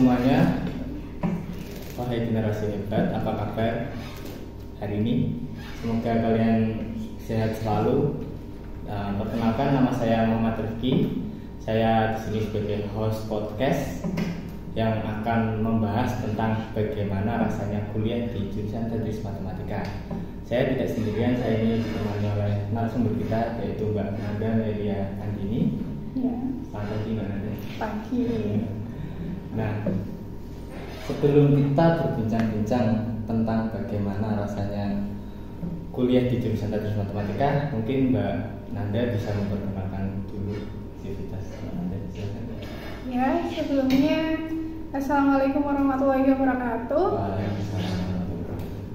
semuanya, wahai generasi hebat, apa kabar hari ini? Semoga kalian sehat selalu. Perkenalkan, nama saya Muhammad Rifki. Saya di sini sebagai host podcast yang akan membahas tentang bagaimana rasanya kuliah di jurusan Tadris Matematika. Saya tidak sendirian, saya ini ditemani oleh narasumber kita, yaitu Mbak Nanda Melia Andini. Ya. Selamat pagi Mbak Nanda. Pagi. Nah, sebelum kita berbincang-bincang tentang bagaimana rasanya kuliah di jurusan Tadris Matematika, mungkin Mbak Nanda bisa memperkenalkan dulu aktivitas Mbak Nanda. Silakan. Ya, sebelumnya Assalamualaikum warahmatullahi wabarakatuh. Waalaikumsalam.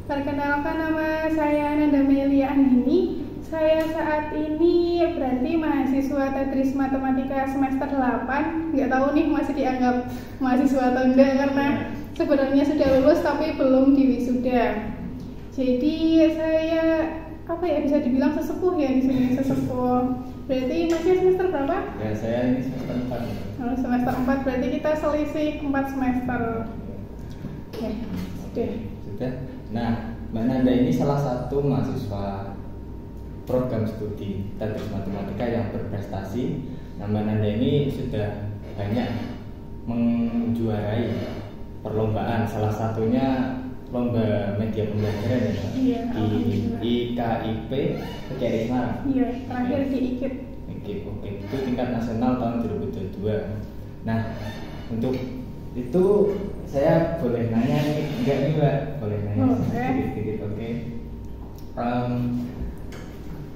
Perkenalkan, nama saya Nanda Melia Andini. Saya saat ini berarti mahasiswa Tadris Matematika semester 8. Nggak tahu nih masih dianggap mahasiswa atau enggak, karena sebenarnya sudah lulus tapi belum diwisuda. Jadi saya bisa dibilang sesepuh ya di sini, sesepuh. Berarti masih semester berapa? Ya, saya ini semester 4. Semester 4, berarti kita selisih 4 semester. Oke, Sudah. Nah, Mbak Nanda ini salah satu mahasiswa program studi Tadris Matematika yang berprestasi. Nah, Mbak Nanda ini sudah banyak menjuarai perlombaan, salah satunya lomba media pembelajaran ya, iya, di IKIP PGRI Semarang. Iya, terakhir di IKIP. Oke, itu tingkat nasional tahun 2022. Nah, untuk itu saya boleh nanya nih, enggak nih Mbak? Boleh nanya sedikit, oke.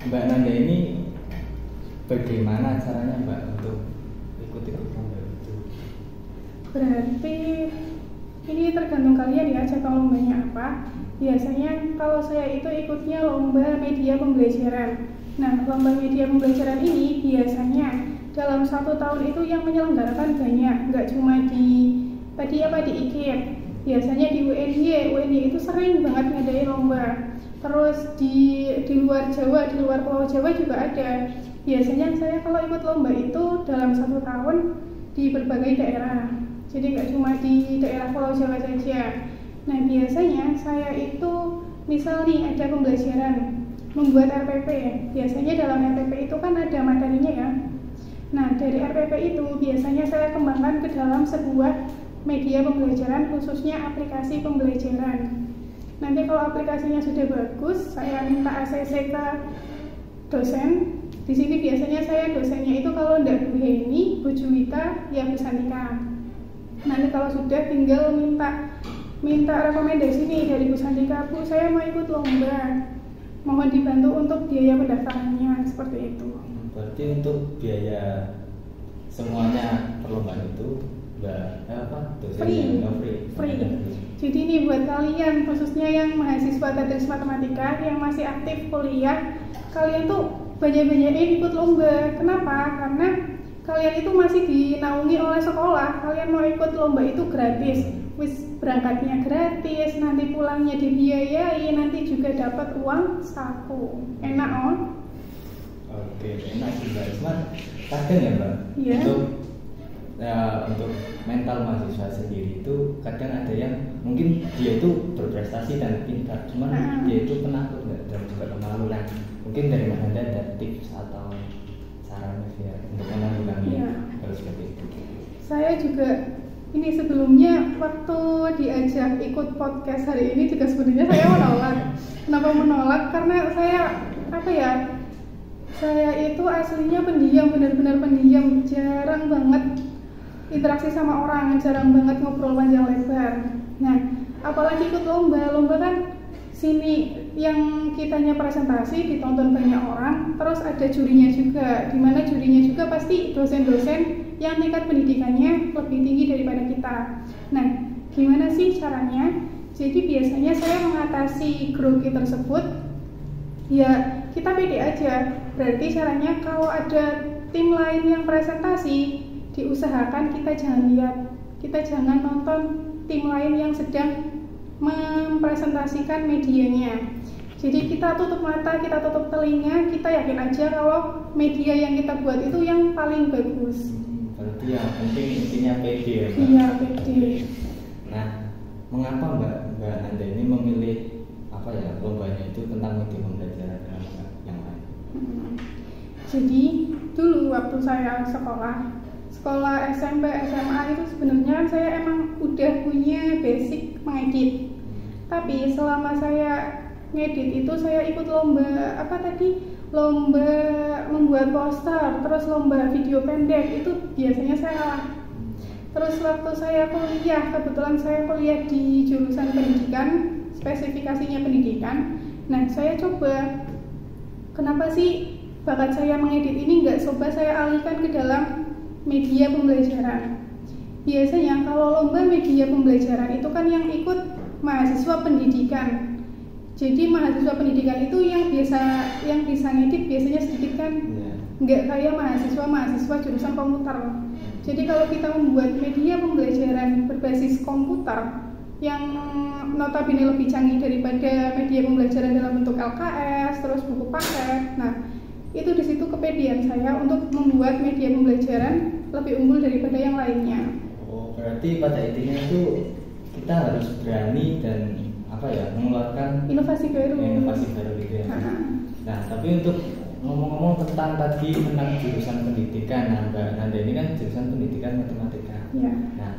Mbak Nanda ini bagaimana caranya Mbak untuk ikut lomba itu? Berarti ini tergantung kalian ya, jadwal lombanya apa. Biasanya kalau saya itu ikutnya lomba media pembelajaran. Nah, lomba media pembelajaran ini biasanya dalam 1 tahun itu yang menyelenggarakan banyak, nggak cuma di IKIP. Biasanya di UNY itu sering banget ngadain lomba. Terus di luar Jawa, di luar Pulau Jawa juga ada. Biasanya saya kalau ikut lomba itu dalam 1 tahun di berbagai daerah. Jadi nggak cuma di daerah Pulau Jawa saja. Nah, biasanya saya itu misal nih ada pembelajaran membuat RPP. Biasanya dalam RPP itu kan ada materinya ya. Nah, dari RPP itu biasanya saya kembangkan ke dalam sebuah media pembelajaran, khususnya aplikasi pembelajaran. Nanti kalau aplikasinya sudah bagus, saya minta ACC ke dosen. Di sini biasanya saya dosennya itu kalau enggak Bu Heni, Bu Juwita, ya Bu Santika. Nanti kalau sudah tinggal minta rekomendasi nih dari Bu Santika, Bu saya mau ikut lomba, mohon dibantu untuk biaya pendaftarannya, seperti itu. Berarti untuk biaya semuanya perlombaan itu free. Jadi ini buat kalian, khususnya yang mahasiswa Tadris Matematika yang masih aktif kuliah, kalian tuh banyak-banyakin ikut lomba. Kenapa? Karena kalian itu masih dinaungi oleh sekolah. Kalian mau ikut lomba itu gratis, berangkatnya gratis, nanti pulangnya dibiayai, nanti juga dapat uang saku. Enak on? Oke, enak sih Mbak. Cuman kadang ya Mbak, untuk mental mahasiswa sendiri itu kadang ada yang mungkin dia itu berprestasi dan pintar, cuman dia itu penakut dan juga pemalu. Nah, mungkin dari mana ada tips atau caranya ya untuk menanggulangi hal seperti itu? Saya juga ini sebelumnya waktu diajak ikut podcast hari ini juga sebenarnya saya menolak. Kenapa menolak? Karena saya itu aslinya pendiam, benar-benar pendiam, jarang banget interaksi sama orang, jarang banget ngobrol panjang lebar. Nah, apalagi ikut lomba kan sini yang kitanya presentasi ditonton banyak orang, terus ada jurinya juga, dimana jurinya juga pasti dosen-dosen yang tingkat pendidikannya lebih tinggi daripada kita. Nah, gimana sih caranya? Jadi biasanya saya mengatasi grogi tersebut, ya kita pede aja. Berarti caranya kalau ada tim lain yang presentasi, diusahakan kita jangan lihat, kita jangan nonton tim lain yang sedang mempresentasikan medianya. Jadi kita tutup mata, kita tutup telinga, kita yakin aja kalau media yang kita buat itu yang paling bagus. Berarti yang penting intinya pede ya Mbak. Iya, pede. Nah, mengapa Mbak Nanda ini memilih apa ya lombanya itu tentang media pembelajaran dalam yang lain? Jadi dulu waktu saya sekolah SMP, SMA itu sebenarnya saya emang udah punya basic mengedit. Tapi selama saya ngedit itu saya ikut lomba lomba membuat poster, terus lomba video pendek, itu biasanya saya kalah. Terus waktu saya kuliah, kebetulan saya kuliah di jurusan pendidikan, spesifikasinya pendidikan. Nah, saya coba, kenapa sih bakat saya mengedit ini nggak coba saya alihkan ke dalam media pembelajaran. Biasanya kalau lomba media pembelajaran itu kan yang ikut mahasiswa pendidikan. Jadi mahasiswa pendidikan itu yang bisa ngedit biasanya sedikit kan, nggak kayak mahasiswa jurusan komputer. Jadi kalau kita membuat media pembelajaran berbasis komputer yang notabene lebih canggih daripada media pembelajaran dalam bentuk LKS, terus buku paket, nah itu di situ kepedean saya untuk membuat media pembelajaran lebih unggul daripada yang lainnya. Oh, berarti pada intinya itu kita harus berani dan mengeluarkan inovasi baru gitu ya. Nah, tapi untuk ngomong-ngomong tentang jurusan pendidikan, nah Mbak Nanda ini kan jurusan pendidikan matematika. Ya. Nah,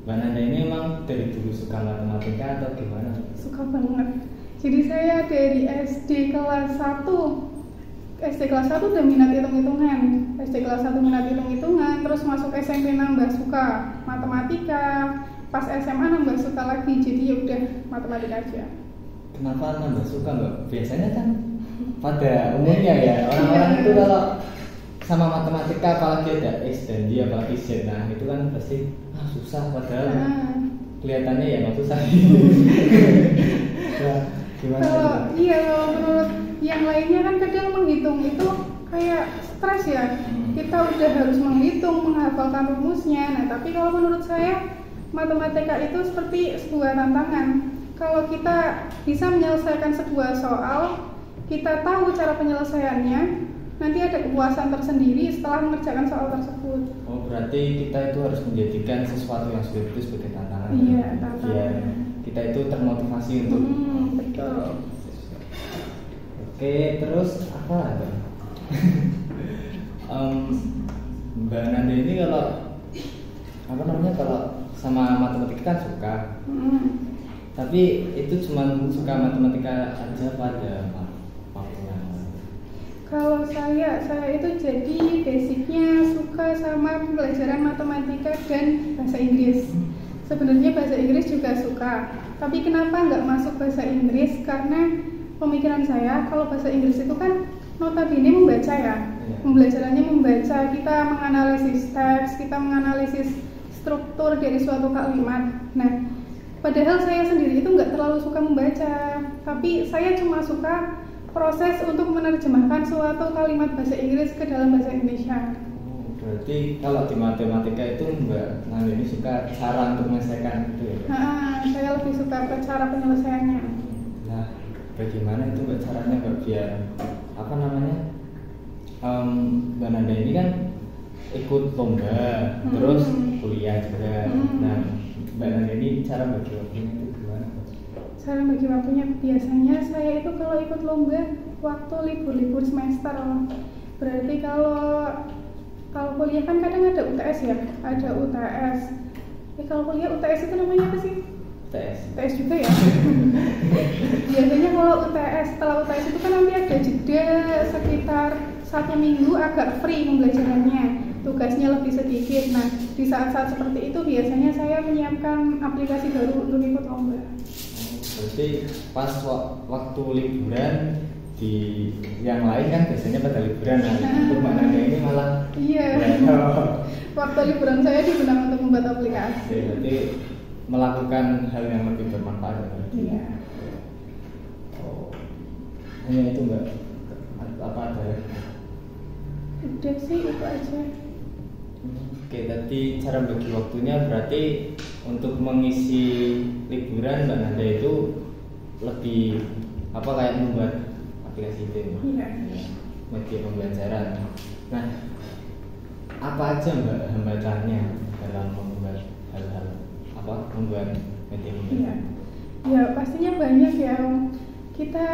Mbak Nanda ini emang dari dulu suka matematika atau gimana? Suka banget. Jadi saya dari SD kelas 1 udah minat hitung-hitungan. SD kelas 1 minat hitung-hitungan, terus masuk SMP nambah suka matematika. Pas SMA nambah suka lagi, jadi ya udah matematika aja. Kenapa nambah suka Mbak? Biasanya kan pada umumnya ya orang-orang itu kalau sama matematika apalagi ada X dan Y apalagi Z, nah itu kan pasti susah, padahal kelihatannya ya nggak susah. Nah, gimana? Kalau menurut yang lainnya kan kadang menghitung itu kayak stres ya. Kita udah harus menghitung, menghafalkan rumusnya. Nah tapi kalau menurut saya matematika itu seperti sebuah tantangan. Kalau kita bisa menyelesaikan sebuah soal, kita tahu cara penyelesaiannya, nanti ada kepuasan tersendiri setelah mengerjakan soal tersebut. Oh, berarti kita itu harus menjadikan sesuatu yang sulit itu sebagai tantangan. Iya, tantangan. Biar kita itu termotivasi untuk. Betul. Oke, terus apa? Mbak Nanda ini kalau sama matematika kan suka. Tapi itu cuma suka matematika aja pada waktunya. Kalau saya itu jadi basicnya suka sama pembelajaran matematika dan bahasa Inggris. Sebenarnya bahasa Inggris juga suka. Tapi kenapa nggak masuk bahasa Inggris? Karena pemikiran saya kalau bahasa Inggris itu kan notabene membaca ya. Pembelajarannya membaca, kita menganalisis teks, kita menganalisis struktur dari suatu kalimat. Nah, padahal saya sendiri itu nggak terlalu suka membaca, tapi saya cuma suka proses untuk menerjemahkan suatu kalimat bahasa Inggris ke dalam bahasa Indonesia. Berarti kalau di matematika itu Mbak Nanda ini suka cara untuk menyelesaikan itu ya? Saya lebih suka cara penyelesaiannya. Nah, bagaimana itu Mbak caranya Mbak biar Mbak Nanda ini kan ikut lomba, terus kuliah juga. Nah, Mbak Nanda ini cara bagi waktunya itu gimana? Cara bagi waktunya biasanya saya itu kalau ikut lomba waktu libur semester. Berarti kalau kuliah kan kadang ada UTS ya, ada UTS. Kalau kuliah UTS itu namanya apa sih? UTS juga ya. Biasanya kalau setelah UTS itu kan nanti ada jeda sekitar 1 minggu agak free pembelajarannya, tugasnya lebih sedikit. Nah, di saat-saat seperti itu biasanya saya menyiapkan aplikasi baru untuk ikut lomba. Berarti pas waktu liburan di yang lain kan biasanya pada liburan, untuk Mbak Nanda ini malah waktu liburan saya digunakan untuk membuat aplikasi. Berarti melakukan hal yang lebih bermanfaat. Iya. Oh, hanya itu Mbak? Apa ada? Udah sih itu aja. Oke, tadi cara bagi waktunya berarti untuk mengisi liburan Mbak Nanda itu lebih kayak membuat aplikasi itu, Iya. media pembelajaran. Nah, apa aja Mbak hambatannya dalam membuat hal-hal membuat media Iya. Ya pastinya banyak ya. Kita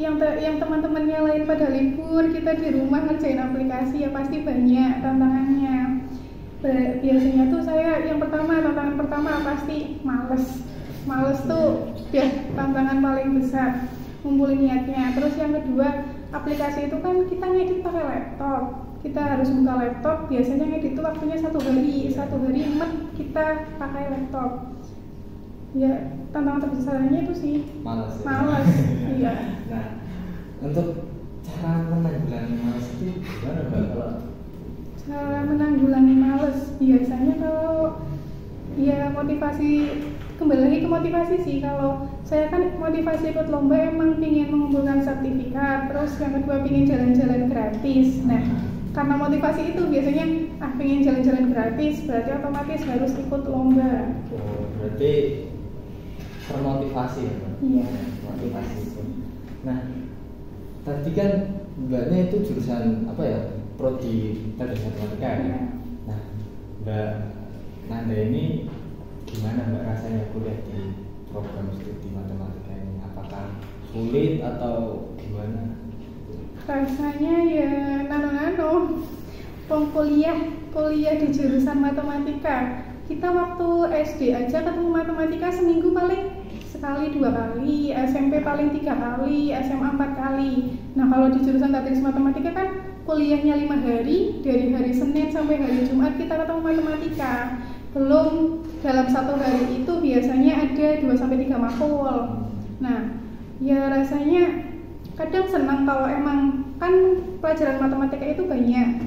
yang teman-temannya lain pada libur, kita di rumah ngerjain aplikasi ya pasti banyak tantangannya. Biasanya tuh saya tantangan pertama pasti males tuh ya tantangan paling besar, ngumpulin niatnya. Terus yang kedua, aplikasi itu kan kita ngedit pakai laptop, kita harus buka laptop. Biasanya ngedit itu waktunya satu hari kita pakai laptop. Ya tantangan terbesarnya itu sih malas. Iya. Nah, untuk cara menanggulangi malas itu gimana Mbak? Kalau cara menanggulangi males biasanya kalau ya motivasi, kembali lagi ke motivasi sih. Kalau saya kan motivasi ikut lomba emang pingin mengumpulkan sertifikat, terus yang kedua pingin jalan-jalan gratis. Nah karena motivasi itu biasanya pingin jalan-jalan gratis, berarti otomatis harus ikut lomba. Berarti termotivasi ya Mbak? Iya. Motivasi itu. Nah tadi kan Mbaknya itu jurusan apa ya? Prodi tadi matematika ya. Iya. Nah, Mbak Nanda ini gimana Mbak rasanya kuliah di program studi matematika ini? Apakah sulit atau gimana? Rasanya ya nano-nano. Kuliah di jurusan matematika. Kita waktu SD aja ketemu matematika seminggu paling sekali 2 kali, SMP paling 3 kali, SMA 4 kali. Nah kalau di jurusan teknik matematika kan kuliahnya 5 hari, dari hari Senin sampai hari Jumat kita ketemu matematika. Belum dalam 1 hari itu biasanya ada 2-3 makul. Nah ya rasanya kadang senang kalau emang kan pelajaran matematika itu banyak,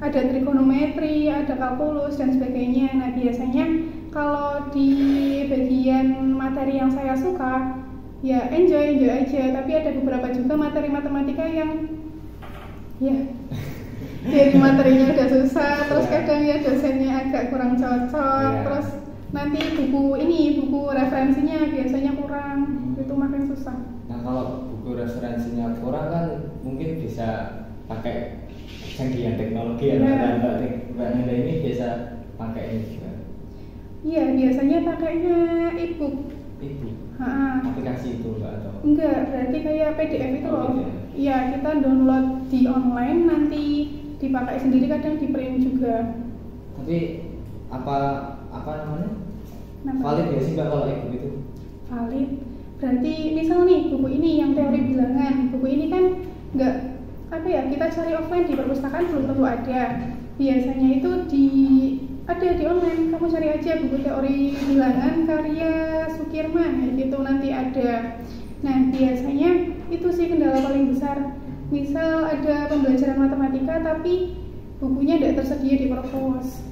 ada trigonometri, ada kalkulus dan sebagainya. Nah biasanya kalau di bagian materi yang saya suka ya enjoy aja, tapi ada beberapa juga materi matematika yang ya dari materinya udah susah, terus kadang ya dosennya agak kurang cocok, terus nanti buku referensinya biasanya kurang, itu makin susah. Nah kalau buku referensinya kurang kan mungkin bisa pakai canggihan teknologi ya. Mbak Nanda ini biasa pakai ini juga? Iya biasanya pakainya e-book. Aplikasi itu Mbak atau? Enggak, berarti kayak PDF itu loh. Iya kita download di online, nanti dipakai sendiri, kadang di print juga. Tapi apa namanya? Valid ya sih Mbak kalau e-book itu? Valid. Berarti misal nih buku ini yang teori bilangan, buku ini kan enggak kita cari offline di perpustakaan belum tentu ada. Biasanya itu ada di online, kamu cari aja buku teori bilangan karya Sukirman gitu, nanti ada. Nah biasanya itu sih kendala paling besar. Misal ada pembelajaran matematika tapi bukunya tidak tersedia di perpus.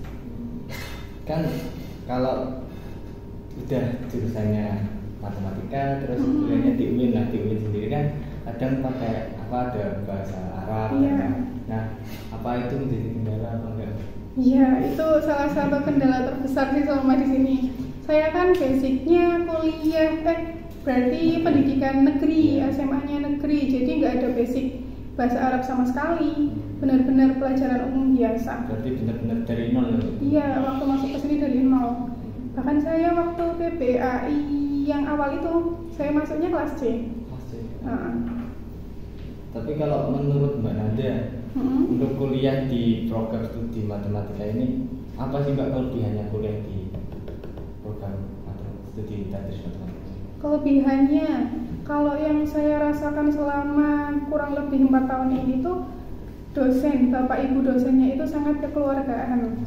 Kan kalau udah jurusannya matematika terus kuliahnya di UIN, di UIN sendiri kan kadang pakai ada bahasa Arab. Nah apa itu menjadi kendala atau enggak? Iya, itu salah satu kendala terbesar sih selama di sini. Saya kan basicnya kuliah, berarti pendidikan negeri, SMA-nya negeri, jadi nggak ada basic bahasa Arab sama sekali, benar-benar pelajaran umum biasa. Berarti benar-benar dari nol ya? Iya, waktu masuk ke sini dari nol. Bahkan saya waktu PBAI yang awal itu, saya masuknya kelas C. Tapi kalau menurut Mbak Nanda, untuk kuliah di program studi matematika ini, apa sih Mbak kelebihannya kuliah di program studi teknik matematika? Kelebihannya, kalau yang saya rasakan selama kurang lebih 4 tahun ini tuh dosen, bapak ibu dosennya itu sangat kekeluargaan.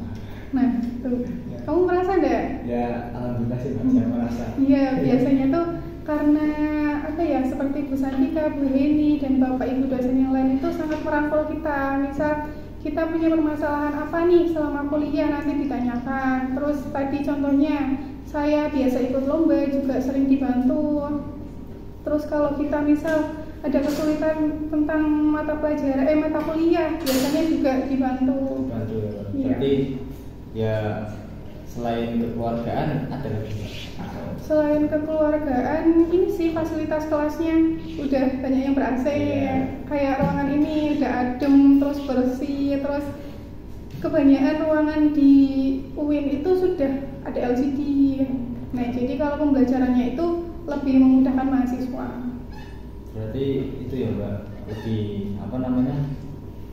Nah, tuh, kamu merasa enggak? Ya, alhamdulillah sih Mbak, saya merasa. Iya, biasanya tuh karena seperti Bu Santika, Bu Heni, dan bapak ibu dosen yang lain itu sangat merangkul kita. Misal kita punya permasalahan apa nih selama kuliah, nanti ditanyakan. Terus tadi contohnya saya biasa ikut lomba juga sering dibantu. Terus kalau kita misal ada kesulitan tentang mata kuliah biasanya juga dibantu. Berarti ya selain kekeluargaan ada lagi? Selain kekeluargaan, ini sih fasilitas kelasnya udah banyak yang ber-AC, kayak ruangan ini udah adem, terus bersih, terus kebanyakan ruangan di UIN itu sudah ada LCD. Nah, jadi kalau pembelajarannya itu lebih memudahkan mahasiswa. Berarti itu ya Mbak, lebih apa namanya,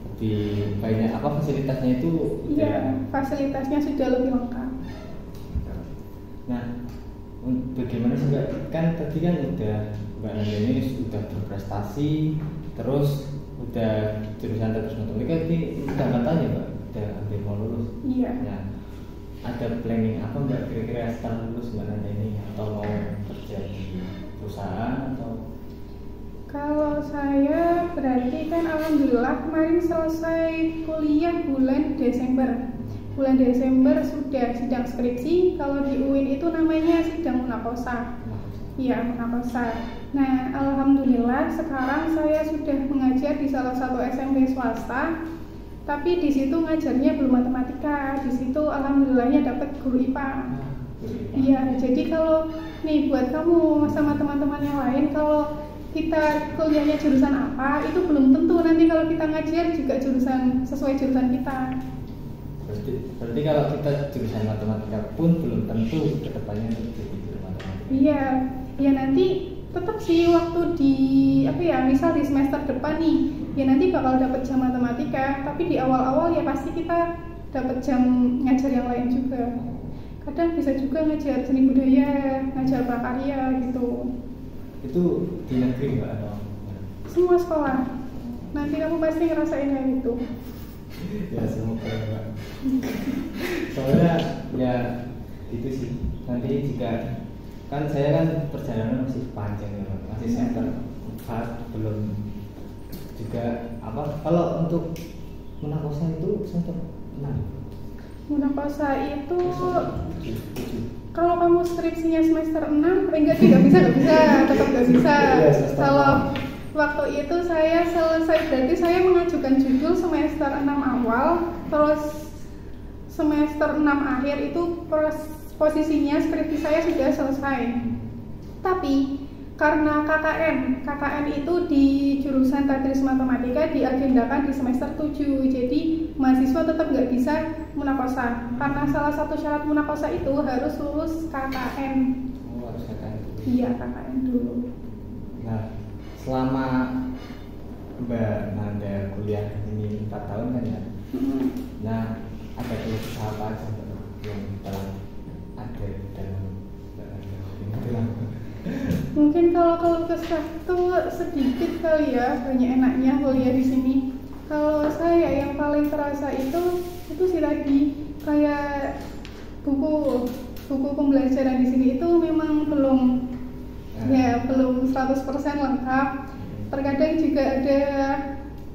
lebih banyak apa fasilitasnya itu? Iya, fasilitasnya sudah lebih lengkap. Nah, bagaimana sih Mbak? Kan tadi kan udah Mbak Nanda ini sudah berprestasi, terus udah jurusan teknik matematika, ini udah katanya Mbak, udah hampir mau lulus. Iya. Nah, ada planning apa Mbak kira-kira setelah lulus Mbak Nanda ini, atau mau kerja di perusahaan atau? Kalau saya berarti kan alhamdulillah kemarin selesai kuliah bulan Desember. Bulan Desember sudah sidang skripsi. Kalau di UIN itu namanya sidang munakosa. Iya, munakosa. Nah, alhamdulillah sekarang saya sudah mengajar di salah satu SMP swasta. Tapi di situ ngajarnya belum matematika. Di situ alhamdulillahnya dapat guru IPA. Iya, jadi kalau nih buat kamu sama teman-teman yang lain, kalau kita kuliahnya jurusan apa, itu belum tentu nanti kalau kita ngajar juga sesuai jurusan kita. Berarti kalau kita jurusan matematika pun belum tentu kedepannya jadi guru matematika. Iya, ya nanti tetap sih waktu di misal di semester depan nih, ya nanti bakal dapat jam matematika, tapi di awal-awal ya pasti kita dapat jam ngajar yang lain juga. Kadang bisa juga ngajar seni budaya, ngajar prakarya gitu. Itu di negeri Mbak atau? Semua sekolah. Nanti kamu pasti ngerasain kayak gitu. Ya semoga Mbak. Soalnya ya itu sih, nanti jika kan saya kan perjalanan masih panjang ya Mbak, masih semester 4, belum juga apa, kalau untuk munakosa itu semester 6. Munakosa itu kalau kamu skripsinya semester 6, enggak bisa, tetap nggak bisa. Kalau waktu itu saya selesai, berarti saya mengajukan judul semester 6 awal, terus semester 6 akhir itu posisinya skripsi saya sudah selesai. Tapi karena KKN itu di jurusan Tadris Matematika diagendakan di semester 7, jadi mahasiswa tetap nggak bisa munakosa, karena salah satu syarat munakosa itu harus lulus KKN. Oh, harus KKN dulu. Iya, KKN dulu. Nah, selama Mbak Nanda kuliah ini 4 tahun kan ya? Nah, ada keluh kesah apa aja yang telah ada dalam Mbak Nanda? Mungkin kalau kesah tuh sedikit kali ya, banyak enaknya kuliah di sini. Kalau saya yang paling terasa itu sih tadi, kayak buku pembelajaran di sini itu memang belum 100% lengkap. Terkadang juga ada,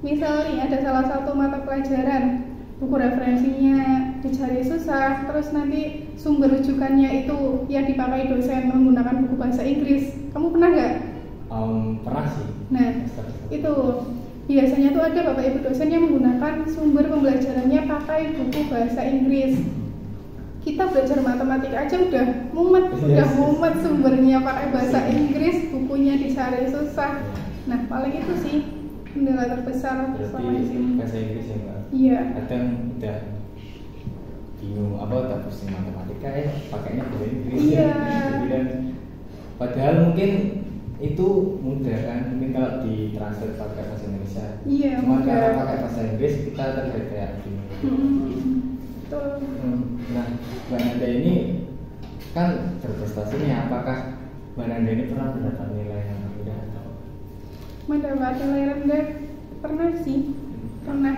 misalnya ada salah satu mata pelajaran, buku referensinya dicari susah, terus nanti sumber rujukannya itu yang dipakai dosen menggunakan buku bahasa Inggris. Kamu pernah nggak? Pernah sih. Nah, itu biasanya tuh ada bapak ibu dosen yang menggunakan sumber pembelajarannya pakai buku bahasa Inggris. Kita belajar matematika aja udah mumet sumbernya pakai bahasa Inggris, bukunya dicari susah. Nah, paling itu sih kendala terbesar selama di sini. Bahasa Inggris ya Mbak? Iya. Kadang udah bingung udah pusing matematika ya pakainya bahasa Inggris. Iya. Dan padahal mungkin itu mudah kan, mungkin kalau ditransfer pakai bahasa Indonesia. Iya. Cuma mudah. karena pakai bahasa Inggris kita terlihat kayak bingung. Betul. Nah, Mbak Nanda ini kan berprestasi nih, apakah Mbak Nanda ini pernah mendapat nilai yang rendah atau? Mendapat nilai rendah pernah sih, pernah.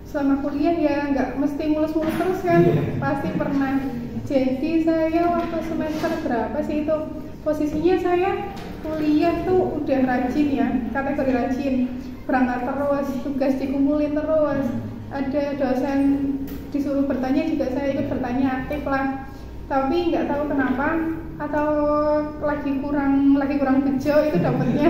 Selama kuliah ya nggak mesti mulus-mulus terus kan, pasti pernah. Jadi saya waktu semester berapa sih itu, posisinya saya kuliah tuh udah rajin ya, kategori rajin, berangkat terus, tugas dikumpulin terus, ada dosen disuruh bertanya juga saya ikut bertanya aktif lah. Tapi nggak tahu kenapa, atau lagi kurang bejo itu dapatnya.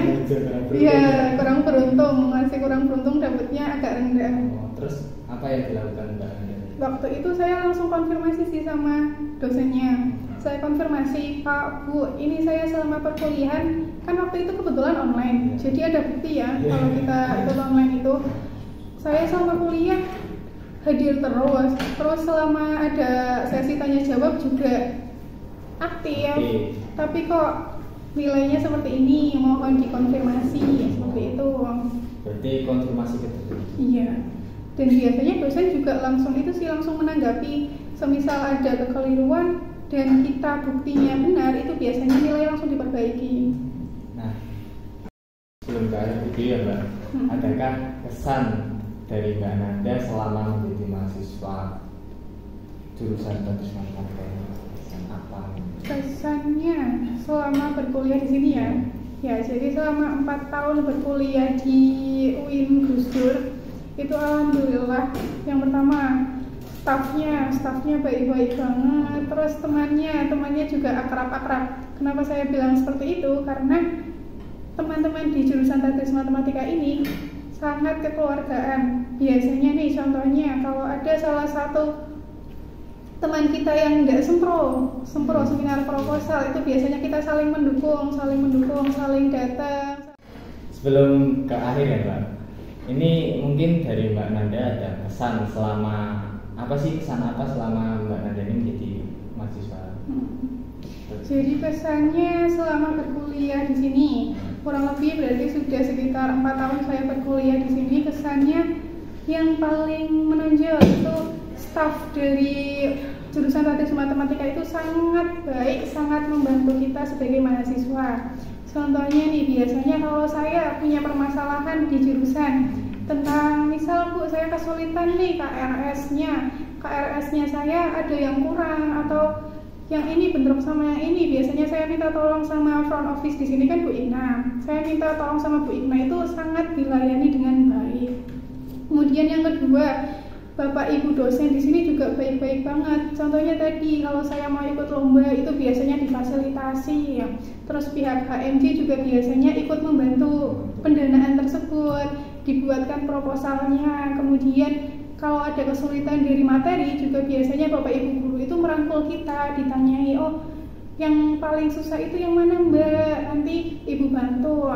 Iya, kurang beruntung dapatnya agak rendah. Terus apa yang dilakukan Mbak Nanda? Waktu itu saya langsung konfirmasi sih sama dosennya. Saya konfirmasi, Pak, Bu, ini saya selama perkuliahan, kan waktu itu kebetulan online, jadi ada bukti ya kalau kita ikut online itu. Saya selama kuliah hadir terus selama ada sesi tanya jawab juga aktif. Tapi kok nilainya seperti ini, mohon dikonfirmasi, seperti itu. Berarti konfirmasi gitu. Iya. Dan biasanya dosen juga langsung menanggapi. Semisal ada kekeliruan dan kita buktinya benar, itu biasanya nilai langsung diperbaiki. Nah, sebelum ke arah video ya Mbak, adakah kesan dari Mbak Nanda selama menjadi mahasiswa jurusan Teknik Matematika? Kesan apa? Kesannya selama berkuliah di sini ya jadi selama 4 tahun berkuliah di UIN Gus Dur, itu alhamdulillah yang pertama stafnya baik-baik banget, terus temannya juga akrab. Kenapa saya bilang seperti itu? Karena teman-teman di jurusan Teknik Matematika ini sangat kekeluargaan. Biasanya nih contohnya kalau ada salah satu teman kita yang nggak sempro seminar proposal, itu biasanya kita saling mendukung, saling datang. Sebelum ke akhir ya Mbak, ini mungkin dari Mbak Nanda ada kesan selama Mbak Nanda ini menjadi mahasiswa? Jadi kesannya selama berkuliah di sini kurang lebih berarti sudah sekitar 4 tahun saya berkuliah di sini. Kesannya yang paling menonjol itu staf dari jurusan Teknik Matematika itu sangat baik, sangat membantu kita sebagai mahasiswa. Contohnya nih, biasanya kalau saya punya permasalahan di jurusan tentang misal Bu, saya kesulitan nih KRS-nya saya ada yang kurang atau yang ini bentrok sama yang ini, biasanya saya minta tolong sama front office di sini kan Bu Ina. Saya minta tolong sama Bu Ina, itu sangat dilayani dengan baik. Kemudian yang kedua, Bapak Ibu dosen di sini juga baik-baik banget. Contohnya tadi kalau saya mau ikut lomba itu biasanya difasilitasi ya. Terus pihak HMJ juga biasanya ikut membantu pendanaan tersebut, dibuatkan proposalnya. Kemudian kalau ada kesulitan dari materi juga biasanya Bapak Ibu guru itu merangkul kita, ditanyai, oh yang paling susah itu yang mana Mbak, nanti Ibu bantu.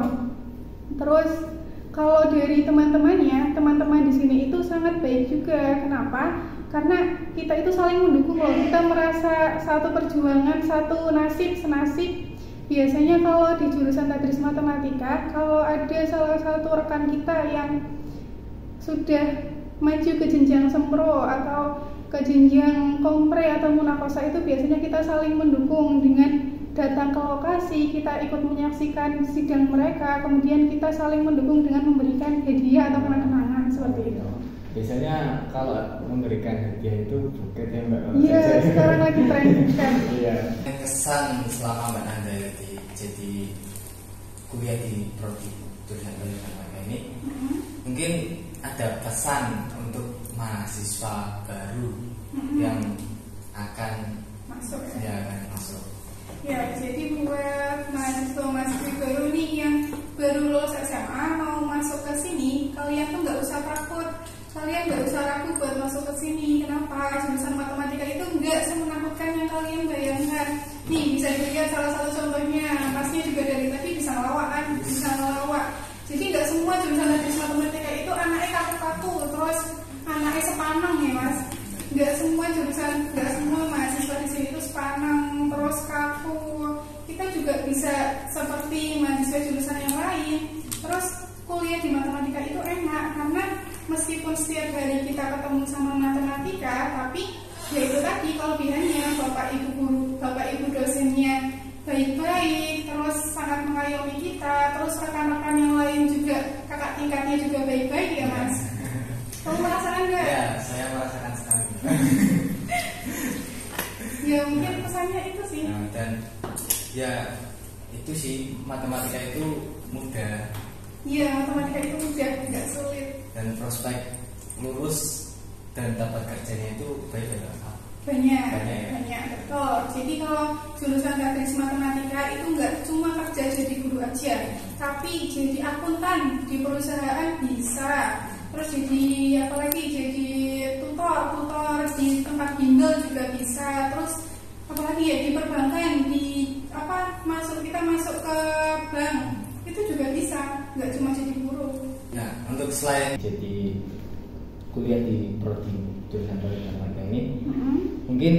Terus kalau dari teman-teman di sini itu sangat baik juga. Kenapa? Karena kita itu saling mendukung loh. Kita merasa satu perjuangan, satu nasib, senasib. Biasanya kalau di jurusan Teknik Matematika, kalau ada salah satu rekan kita yang sudah maju ke jenjang sempro atau ke jenjang kompre atau munakosa, itu biasanya kita saling mendukung dengan datang ke lokasi, kita ikut menyaksikan sidang mereka, kemudian kita saling mendukung dengan memberikan hadiah atau kenang-kenangan seperti itu. Biasanya kalau memberikan hadiah itu buket ya Mbak? Iya, sekarang lagi tren buket. Iya. Kesan selama Mbak Nanda jadi kuliah di prodi jurusan Teknik Matematika ini, mungkin ada pesan untuk mahasiswa baru yang akan masuk. Ya, jadi buat mahasiswa baru nih yang baru lulus SMA mau masuk ke sini, kalian tuh nggak usah takut, kalian nggak usah ragu buat masuk ke sini. Kenapa? Jurusan matematika itu nggak semenakutkan yang kalian bayangkan. Nih bisa dilihat salah satu contohnya, masnya juga dari tadi bisa ngelawak. Jadi nggak semua jurusan teknik matematika itu anaknya kaku-kaku, terus anaknya sepanang ya Mas. Nggak semua mahasiswa di sini itu sepanang terus kaku. Kita juga bisa seperti mahasiswa jurusan yang lain. Terus kuliah di matematika itu enak karena meskipun setiap hari kita ketemu sama matematika, tapi ya itu tadi kelebihannya bapak ibu dosennya baik-baik, terus sangat mengayomi kita, terus rekan-rekan yang lain juga, kakak tingkatnya juga baik-baik ya Mas. Kamu merasakan nggak? Ya, saya merasakan sekali. Ya mungkin pesannya itu sih. Nah, dan ya itu sih, matematika itu mudah. Iya, matematika itu mudah, nggak sulit. Dan prospek lulus dan dapat kerjanya itu baik ya? Banyak, ya? betul. Jadi kalau jurusan teknik matematika itu nggak cuma kerja jadi guru aja, tapi jadi akuntan di perusahaan bisa. Terus jadi apalagi jadi tutor di tempat bimbel juga bisa. Terus apalagi ya di perbankan, kita masuk ke bank itu juga bisa, nggak cuma jadi guru. Nah, untuk selain jadi kuliah di prodi jurusan Teknik Matematika ini, mungkin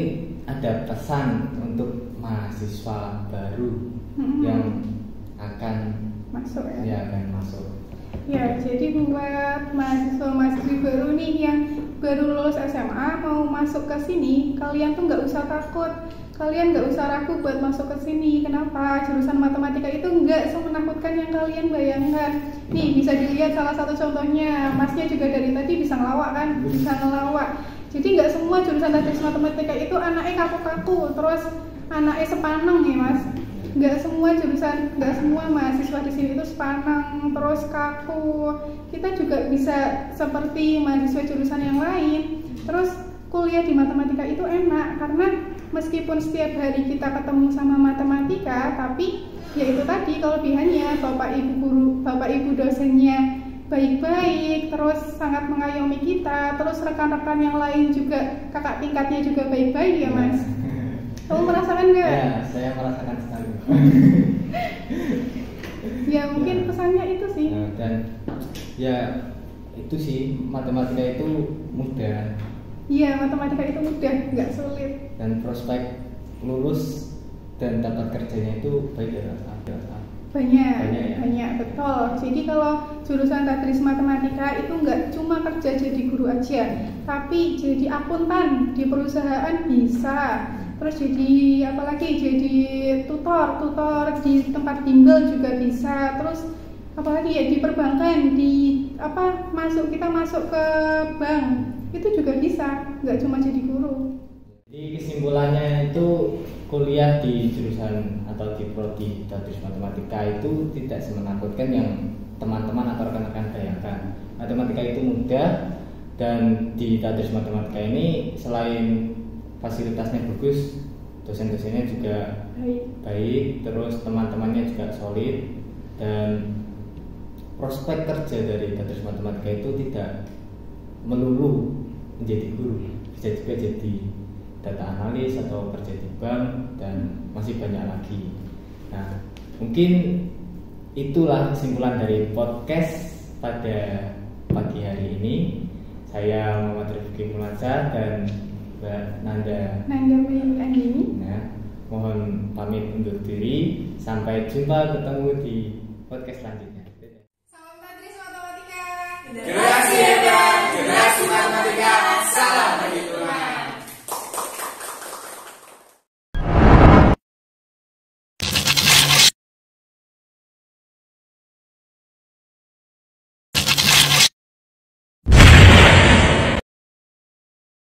ada pesan untuk mahasiswa baru yang akan masuk ya? Ya, akan masuk. Ya, jadi buat mahasiswa-mahasiswi baru nih yang baru lulus SMA mau masuk ke sini, kalian tuh nggak usah takut, kalian nggak usah ragu buat masuk ke sini. Kenapa? Jurusan matematika itu nggak semenakutkan yang kalian bayangkan. Nih, bisa dilihat salah satu contohnya, masnya juga dari tadi bisa ngelawak kan? Bisa ngelawak. Jadi nggak semua jurusan teknik matematika itu anaknya kaku-kaku, terus anaknya sepaneng ya mas. Nggak semua jurusan, nggak semua mahasiswa di sini itu sepaneng, terus kaku. Kita juga bisa seperti mahasiswa jurusan yang lain. Terus kuliah di matematika itu enak karena meskipun setiap hari kita ketemu sama matematika, tapi ya itu tadi kelebihannya bapak ibu guru, bapak ibu dosennya baik-baik, terus sangat mengayomi kita, terus rekan-rekan yang lain juga, kakak tingkatnya juga baik-baik ya mas. Kamu merasakan nggak? Ya, saya merasakan sekali. Ya mungkin pesannya itu sih. Dan ya itu sih, matematika itu mudah. Iya, matematika itu mudah, nggak sulit. Dan prospek lulus dan dapat kerjanya itu baik ya. Banyak, betul. Jadi kalau jurusan teknik matematika itu nggak cuma kerja jadi guru aja, tapi jadi akuntan di perusahaan bisa. Terus jadi apalagi jadi tutor di tempat bimbel juga bisa. Terus apalagi ya di perbankan, di kita masuk ke bank itu juga bisa, nggak cuma jadi guru. Jadi kesimpulannya itu kuliah di jurusan atau di prodi teknik matematika itu tidak semenakutkan yang teman-teman atau rekan-rekan bayangkan. Matematika itu mudah, dan di teknik matematika ini selain fasilitasnya bagus, dosen-dosennya juga baik, terus teman-temannya juga solid, dan prospek kerja dari teknik matematika itu tidak melulu menjadi guru, bisa juga jadi data analis atau kerja di bank, dan masih banyak lagi. Nah, mungkin itulah kesimpulan dari podcast pada pagi hari ini. Saya Muhammad Rifki Mulansa dan Mbak Nanda Andini. Nah, mohon pamit undur diri. Sampai jumpa, ketemu di podcast selanjutnya. Salam teknik matematika. Generasi hebat, generasi matematika. Salam bagi